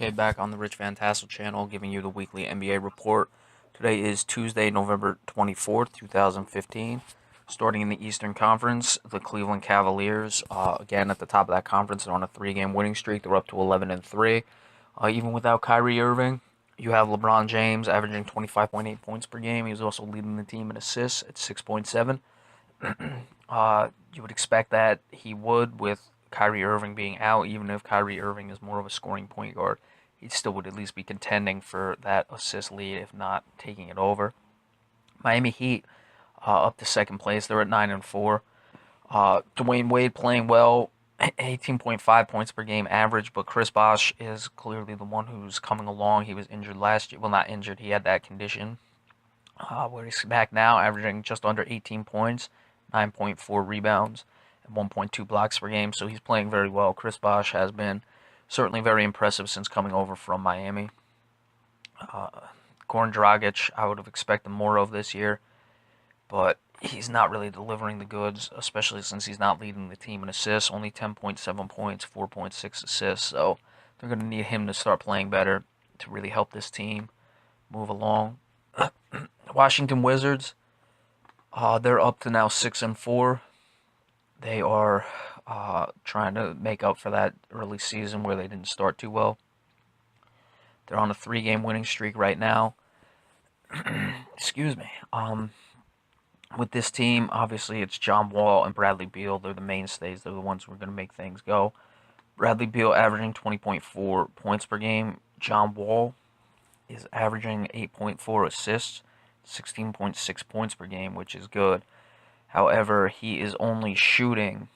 Okay, back on the Rich Van Tassel channel, giving you the weekly NBA report. Today is Tuesday, November 24th, 2015. Starting in the Eastern Conference, the Cleveland Cavaliers, again at the top of that conference, they're on a three-game winning streak. They're up to 11-3. Even without Kyrie Irving, you have LeBron James averaging 25.8 points per game. He was also leading the team in assists at 6.7. You would expect that he would with Kyrie Irving being out, even if Kyrie Irving is more of a scoring point guard. He still would at least be contending for that assist lead, if not taking it over. Miami Heat up to second place. They're at 9-4. Dwayne Wade playing well, 18.5 points per game average, but Chris Bosh is clearly the one who's coming along. He was injured last year. Well, not injured. He had that condition. Where he's back now, averaging just under 18 points, 9.4 rebounds, and 1.2 blocks per game. So he's playing very well. Chris Bosh has been certainly very impressive since coming over from Miami. Goran Dragic, I would have expected more of this year, but he's not really delivering the goods, especially since he's not leading the team in assists. Only 10.7 points, 4.6 assists. So they're going to need him to start playing better to really help this team move along. Washington Wizards, they're up to now 6-4. They are trying to make up for that early season where they didn't start too well. They're on a three-game winning streak right now. Excuse me. With this team, obviously it's John Wall and Bradley Beal. They're the mainstays. They're the ones who are going to make things go. Bradley Beal averaging 20.4 points per game. John Wall is averaging 8.4 assists, 16.6 points per game, which is good. However, he is only shooting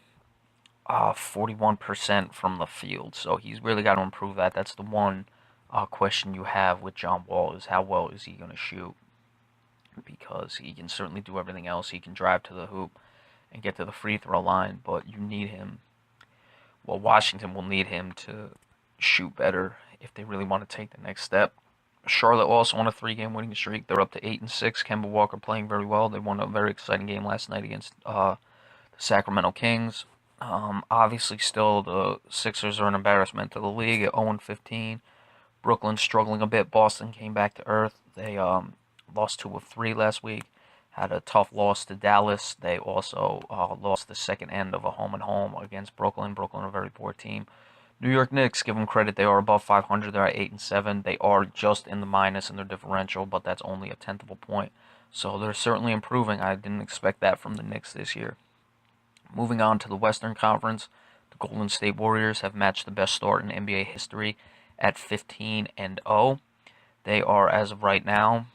41% from the field, so he's really got to improve that. That's the one question you have with John Wall is how well is he going to shoot? Because he can certainly do everything else. He can drive to the hoop and get to the free throw line, but you need him. Well, Washington will need him to shoot better if they really want to take the next step. Charlotte also on a three-game winning streak. They're up to 8-6. Kemba Walker playing very well. They won a very exciting game last night against the Sacramento Kings. Obviously, still the Sixers are an embarrassment to the league at 0-15. Brooklyn struggling a bit. Boston came back to earth. They lost 2 of 3 last week. Had a tough loss to Dallas. They also lost the second end of a home-and-home against Brooklyn. Brooklyn, a very poor team. New York Knicks, give them credit. They are above 500. They're at 8-7. They are just in the minus in their differential, but that's only a tenth of a point. So they're certainly improving. I didn't expect that from the Knicks this year. Moving on to the Western Conference, the Golden State Warriors have matched the best start in NBA history at 15-0. They are, as of right now,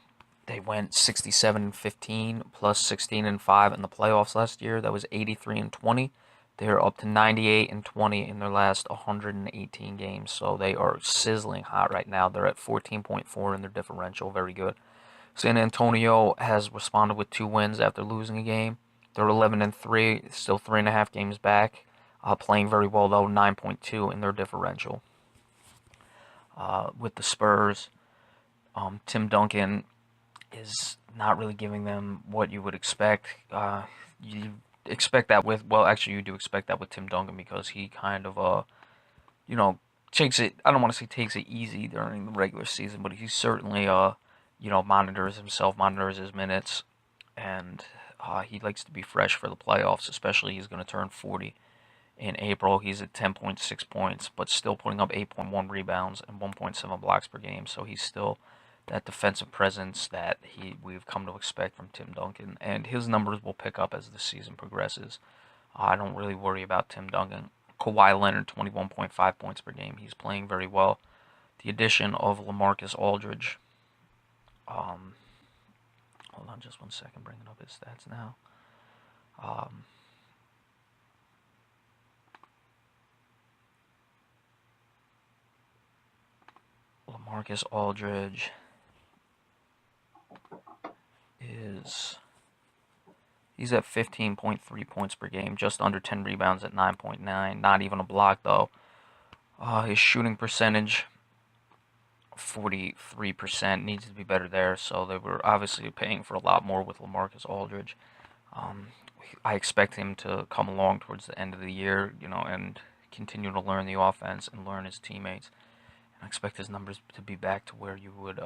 they went 67-15 plus 16-5 in the playoffs last year. That was 83-20. They're up to 98-20 in their last 118 games, so they are sizzling hot right now. They're at 14.4 in their differential, very good. San Antonio has responded with 2 wins after losing a game. They're 11-3, still 3.5 games back. Playing very well though, 9.2 in their differential. With the Spurs, Tim Duncan is not really giving them what you would expect. You expect that with, well, actually, you do expect that with Tim Duncan because he kind of, takes it, I don't want to say takes it easy during the regular season, but he certainly, monitors himself, monitors his minutes, and he likes to be fresh for the playoffs, especially he's going to turn 40 in April. He's at 10.6 points, but still putting up 8.1 rebounds and 1.7 blocks per game, so he's still that defensive presence that we've come to expect from Tim Duncan, and his numbers will pick up as the season progresses. I don't really worry about Tim Duncan. Kawhi Leonard, 21.5 points per game. He's playing very well. The addition of LaMarcus Aldridge. Hold on just one second, bringing up his stats now. LaMarcus Aldridge he's at 15.3 points per game, just under 10 rebounds at 9.9. Not even a block, though. His shooting percentage, 43%, needs to be better there. So they were obviously paying for a lot more with LaMarcus Aldridge. I expect him to come along towards the end of the year, and continue to learn the offense and learn his teammates. I expect his numbers to be back to where you would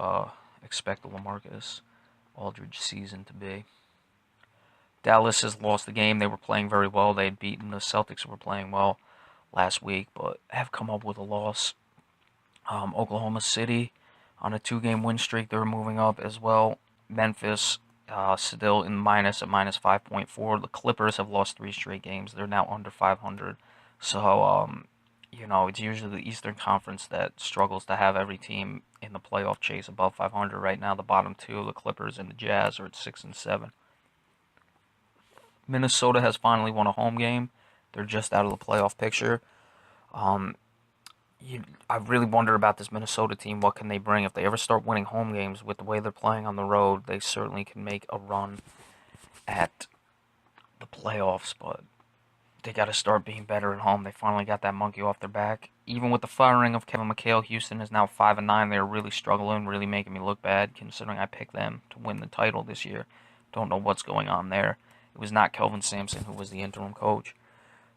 expect the LaMarcus Aldridge season to be. Dallas has lost the game. They were playing very well. They had beaten the Celtics, who were playing well last week, but have come up with a loss. Oklahoma City on a 2-game win streak. They're moving up as well. Memphis still in minus at minus 5.4. The Clippers have lost 3 straight games. They're now under 500. So, it's usually the Eastern Conference that struggles to have every team in the playoff chase above 500. Right now, the bottom 2, the Clippers and the Jazz, are at 6 and 7. Minnesota has finally won a home game. They're just out of the playoff picture. Um, I really wonder about this Minnesota team. What can they bring? If they ever start winning home games with the way they're playing on the road, they certainly can make a run at the playoffs, but they got to start being better at home. They finally got that monkey off their back. Even with the firing of Kevin McHale, Houston is now 5-9. They're really struggling, really making me look bad, considering I picked them to win the title this year. Don't know what's going on there. It was not Kelvin Sampson who was the interim coach.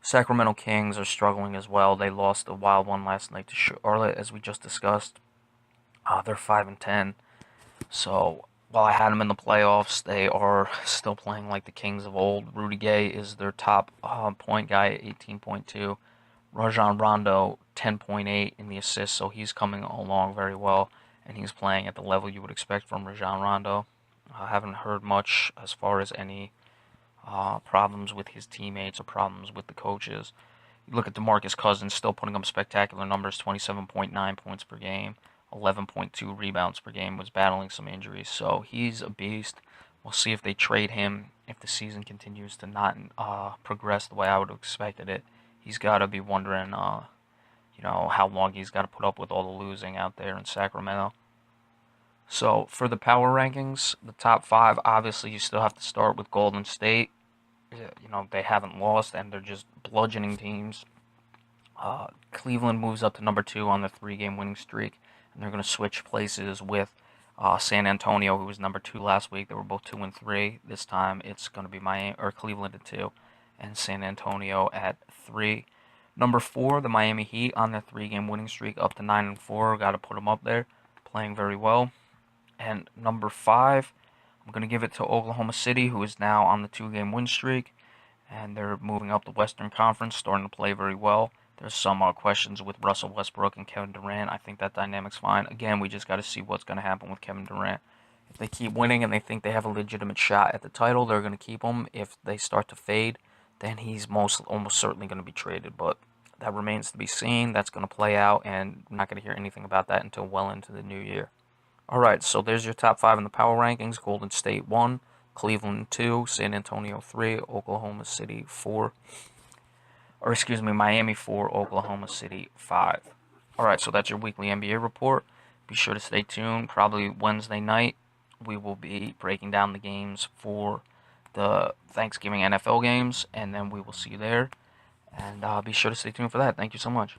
Sacramento Kings are struggling as well. They lost a wild one last night to Charlotte, as we just discussed. They're 5-10. So while I had them in the playoffs, they are still playing like the Kings of old. Rudy Gay is their top point guy at 18.2. Rajon Rondo 10.8 in the assists, so he's coming along very well, and he's playing at the level you would expect from Rajon Rondo. I haven't heard much as far as any problems with his teammates or problems with the coaches. You look at DeMarcus Cousins, still putting up spectacular numbers, 27.9 points per game, 11.2 rebounds per game, was battling some injuries, so he's a beast. We'll see if they trade him, if the season continues to not progress the way I would have expected it. He's got to be wondering, how long he's got to put up with all the losing out there in Sacramento. So for the power rankings, the top 5, obviously you still have to start with Golden State. They haven't lost, and they're just bludgeoning teams. Cleveland moves up to number 2 on the 3-game winning streak, and they're going to switch places with San Antonio, who was number 2 last week. They were both 2 and 3. This time it's going to be Cleveland at 2, and San Antonio at 3. Number 4, the Miami Heat on their 3-game winning streak, up to 9 and 4. Got to put them up there, playing very well. And number 5, I'm going to give it to Oklahoma City, who is now on the 2-game win streak, and they're moving up the Western Conference, starting to play very well. There's some questions with Russell Westbrook and Kevin Durant. I think that dynamic's fine. Again, we just got to see what's going to happen with Kevin Durant. If they keep winning and they think they have a legitimate shot at the title, they're going to keep him. If they start to fade, then he's almost certainly going to be traded. But that remains to be seen. That's going to play out, and we're not going to hear anything about that until well into the new year. Alright, so there's your top 5 in the power rankings. Golden State 1, Cleveland 2, San Antonio 3, Oklahoma City 4. Miami 4, Oklahoma City 5. Alright, so that's your weekly NBA report. Be sure to stay tuned. Probably Wednesday night, we will be breaking down the games for the Thanksgiving NFL games, and then we will see you there. And be sure to stay tuned for that. Thank you so much.